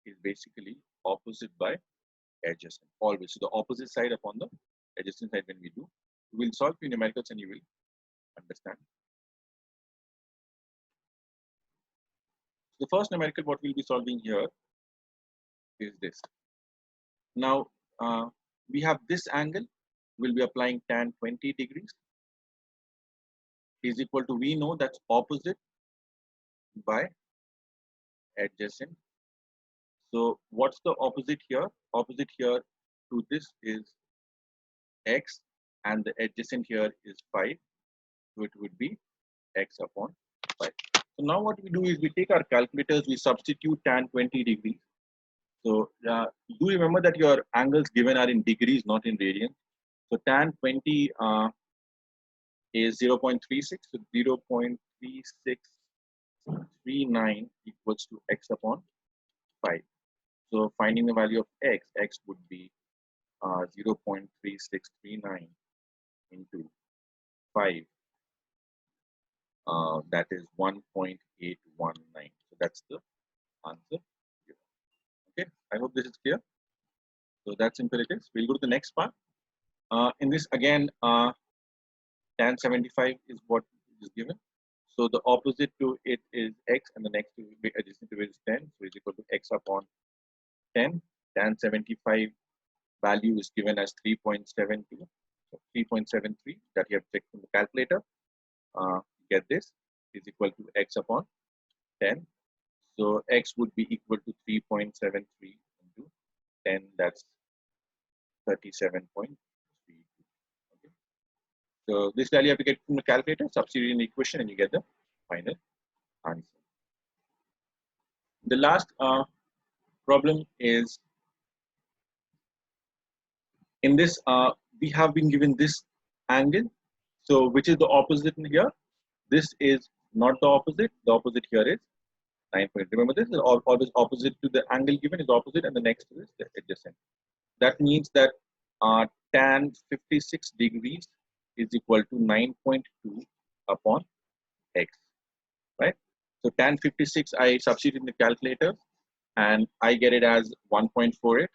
is basically opposite by adjacent, always. So the opposite side upon the adjacent side when we do. We'll solve few numericals and you will understand. The first numerical what we'll be solving here is this. Now we have this angle, we'll be applying tan 20 degrees is equal to, we know that's opposite by adjacent. So what's the opposite here? Opposite here to this is x and the adjacent here is 5. So it would be x upon 5. So now what we do is we take our calculators, we substitute tan 20 degrees. So do remember that your angles given are in degrees, not in radians. So tan 20 is 0.36. So 0.3639 equals to x upon 5. So finding the value of x would be 0.3639 into 5. That is 1.819. So that's the answer. Okay, I hope this is clear. So that's imperatives. We'll go to the next part. In this again, tan 75 is what is given. So the opposite to it is x, and the next to be adjacent to it is 10. So it's equal to x upon 10. Tan 75 value is given as 3.72. So 3.73 that you have checked from the calculator. Get this is equal to x upon 10. So x would be equal to 3.73 into 10. That's 37.32. Okay. So this value you have to get from the calculator, substitute in the equation, and you get the final answer. The last problem is in this. We have been given this angle. So which is the opposite in here? This is not the opposite. The opposite here is 9. Remember, this is always opposite to the angle given is opposite, and the next is the adjacent. That means that tan 56 degrees is equal to 9.2 upon x, right? So tan 56 I substitute in the calculator and I get it as 1.48.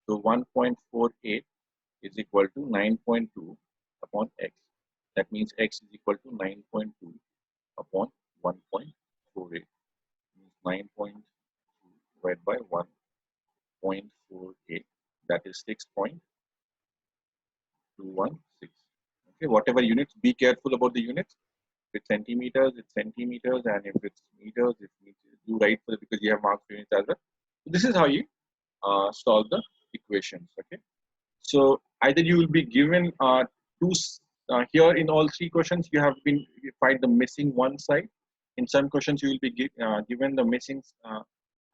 So 1.48 is equal to 9.2 upon x. That means x is equal to 9.2 upon 1.48. 9.2 divided by 1.48. That is 6.216. Okay, whatever units, be careful about the units. If it's centimeters, it's centimeters, and if it's meters, it's meters. Do right for it because you have marked units as well. So this is how you solve the equations. Okay, so either you will be given two here in all three questions you have been find the missing one side. In some questions you will be given the missing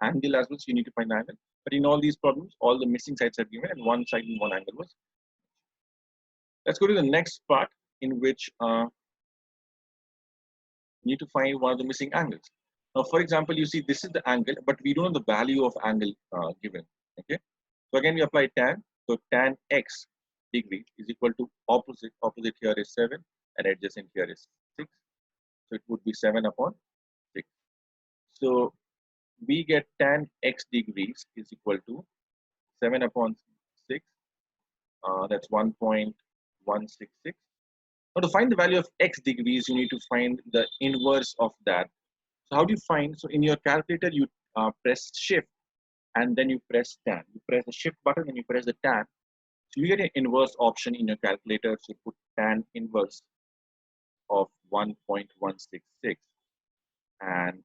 angle as well, so you need to find the angle. But in all these problems, all the missing sides are given, and one side and one angle was. Let's go to the next part in which you need to find one of the missing angles. Now, for example, you see this is the angle, but we don't know the value of angle given. Okay, so again we apply tan. So tan x degree is equal to opposite. Opposite here is 7, and adjacent here is 6. So it would be 7 upon 6. So we get tan x degrees is equal to 7 upon 6. That's 1.166. Now to find the value of x degrees, you need to find the inverse of that. So how do you find? So in your calculator, you press shift and then you press tan. You press the shift button and you press the tan. So you get an inverse option in your calculator. So you put tan inverse of 1.166, and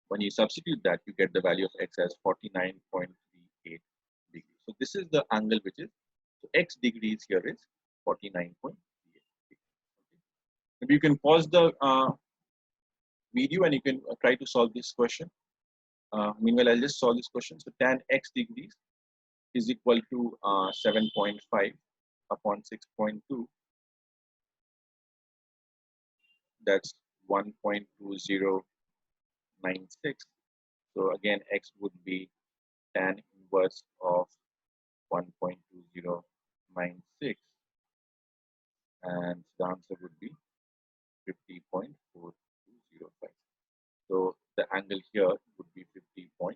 when you substitute that, you get the value of x as 49.38 degrees. So this is the angle which is, so x degrees here is 49.38 degrees. Maybe you can pause the video and you can try to solve this question. Meanwhile, I'll just solve this question. So tan x degrees is equal to 7.5 upon 6.2. That's 1.2096. So again, x would be tan inverse of 1.2096, and the answer would be 50.4205. So the angle here would be 50.4205.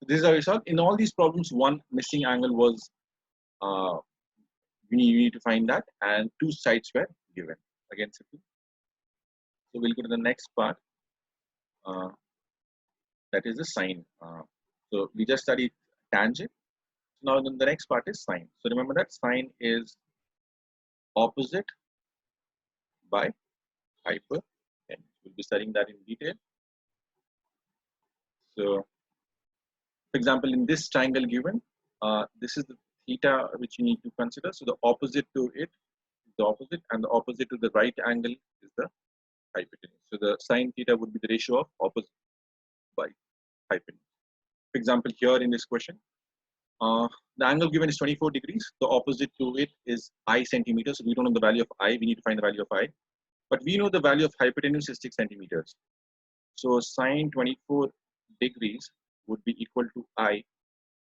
So this is how we solve. In all these problems, one missing angle was you need to find that, and two sides were given. Again, simple. So we'll go to the next part. That is the sine. So we just studied tangent. Now then the next part is sine. So remember that sine is opposite by hypotenuse. We'll be studying that in detail. So, for example, in this triangle given, this is the theta which you need to consider. So the opposite to it is the opposite, and the opposite to the right angle is the hypotenuse. So the sine theta would be the ratio of opposite by hypotenuse. For example, here in this question, the angle given is 24 degrees. The opposite to it is I centimeters. So we don't know the value of I. We need to find the value of I. But we know the value of hypotenuse is 6 centimeters. So sine 24 degrees would be equal to I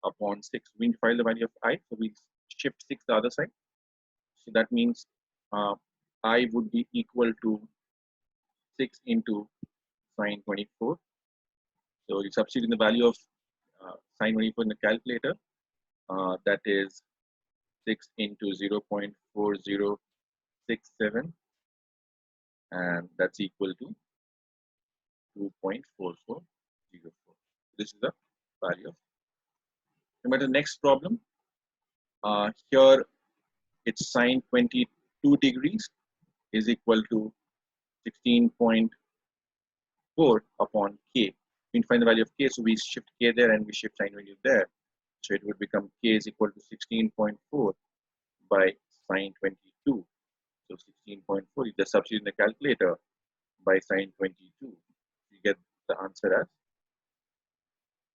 upon 6. We need to find the value of I. So we shift 6 the other side. So that means I would be equal to 6 into sine 24. So you substitute in the value of sine 24 in the calculator. That is 6 into 0.4067, and that's equal to 2.4404. This is the value of. Remember the next problem. Here it's sine 22 degrees is equal to 16.4 upon k. We find the value of k, so we shift k there and we shift sine value there. So it would become k is equal to 16.4 by sine 22. So 16.4, you just substitute in the calculator by sine 22. You get the answer as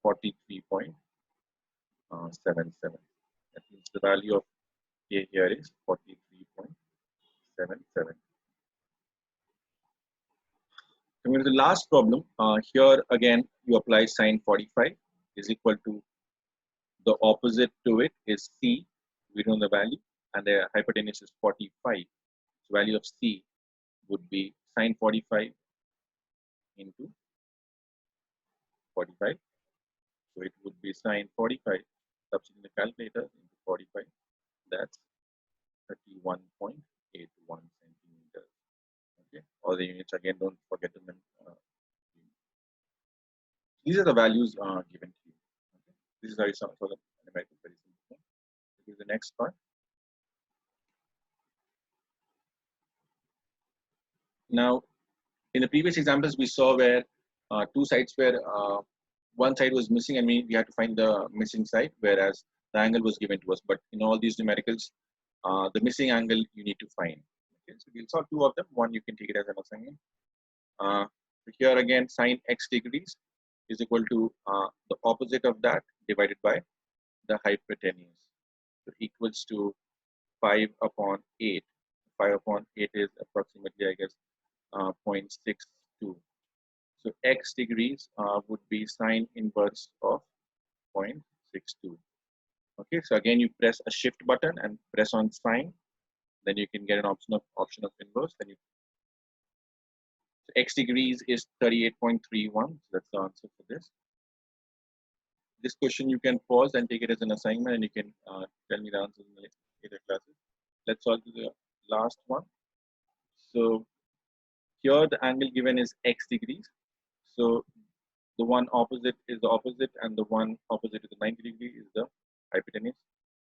43.77. That means the value of k here is 43.77. Coming to the last problem, here again you apply sine 45 is equal to the opposite to it is c. We know the value, and the hypotenuse is 45. So value of c would be sine 45 into 45. So it would be sine 45. Substitute the calculator into 45. That's 31.81 centimeters. Okay. All the units again. Don't forget them. These are the values given to you. Okay. This is how you solve the numerical very simple. This is the next part. Now, in the previous examples, we saw where two sides were one side was missing, and we had to find the missing side, whereas the angle was given to us. But in all these numericals, the missing angle you need to find. Okay, so we'll solve two of them. One you can take it as an assignment. So here again, sine x degrees is equal to the opposite of that divided by the hypotenuse. So equals to 5 upon 8. 5 upon 8 is approximately, I guess, 0.62. So x degrees would be sine inverse of 0.62. Okay, so again you press a shift button and press on sine, then you can get an option of inverse. Then so x degrees is 38.31. So that's the answer for this. This question you can pause and take it as an assignment, and you can tell me the answers in the later classes. Let's solve the last one. So here the angle given is x degrees. So the one opposite is the opposite, and the one opposite to the 90 degree is the hypotenuse.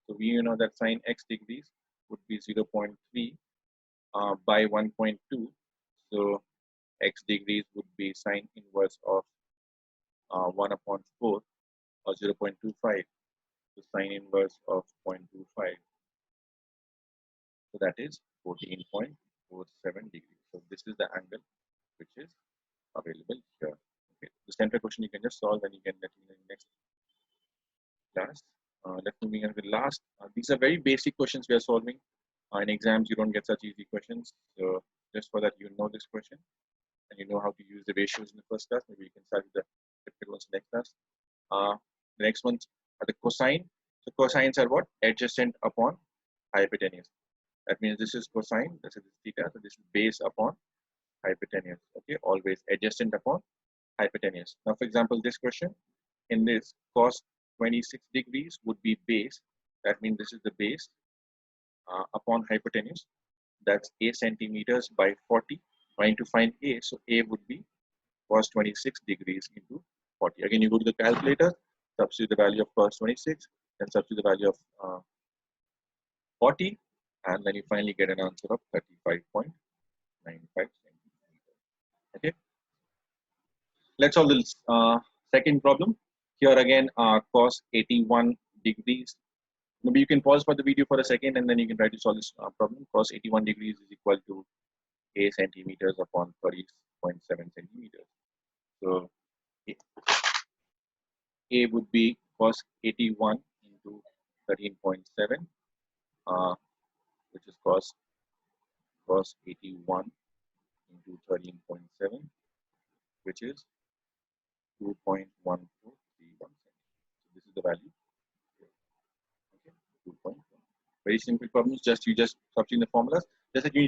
So we know that sine x degrees would be 0.3 by 1.2. So x degrees would be sine inverse of 1 upon 4, or 0.25. So sine inverse of 0.25. So that is 14.47 degrees. So this is the angle which is available here. Okay. The center question you can just solve, and you can let me know in the next class. Let's move on to the last. These are very basic questions we are solving. In exams, you don't get such easy questions. So just for that, you know this question, and you know how to use the ratios in the first class. Maybe you can start with the difficult ones next class. The next ones are the cosine. So cosines are what? Adjacent upon hypotenuse. That means this is cosine, this is theta, so this is base upon hypotenuse. Okay, always adjacent upon hypotenuse. Now, for example, this question, in this cos 26 degrees would be base. That means this is the base upon hypotenuse. That's a centimeters by 40. Trying to find a, so a would be cos 26 degrees into 40. Again, you go to the calculator, substitute the value of cos 26, then substitute the value of 40, and then you finally get an answer of 35.95 centimeters. Okay. Let's solve this second problem. Here again, cos 81 degrees. Maybe you can pause for the video for a second and then you can try to solve this problem. Cos 81 degrees is equal to a centimeters upon 30.7 centimeters. So a would be cos 81 into 13.7, which is cos 81 into 13.7, which is 2.1431. So this is the value. Okay, 2.1. Very simple problems. You just substitute the formulas. Just that you need to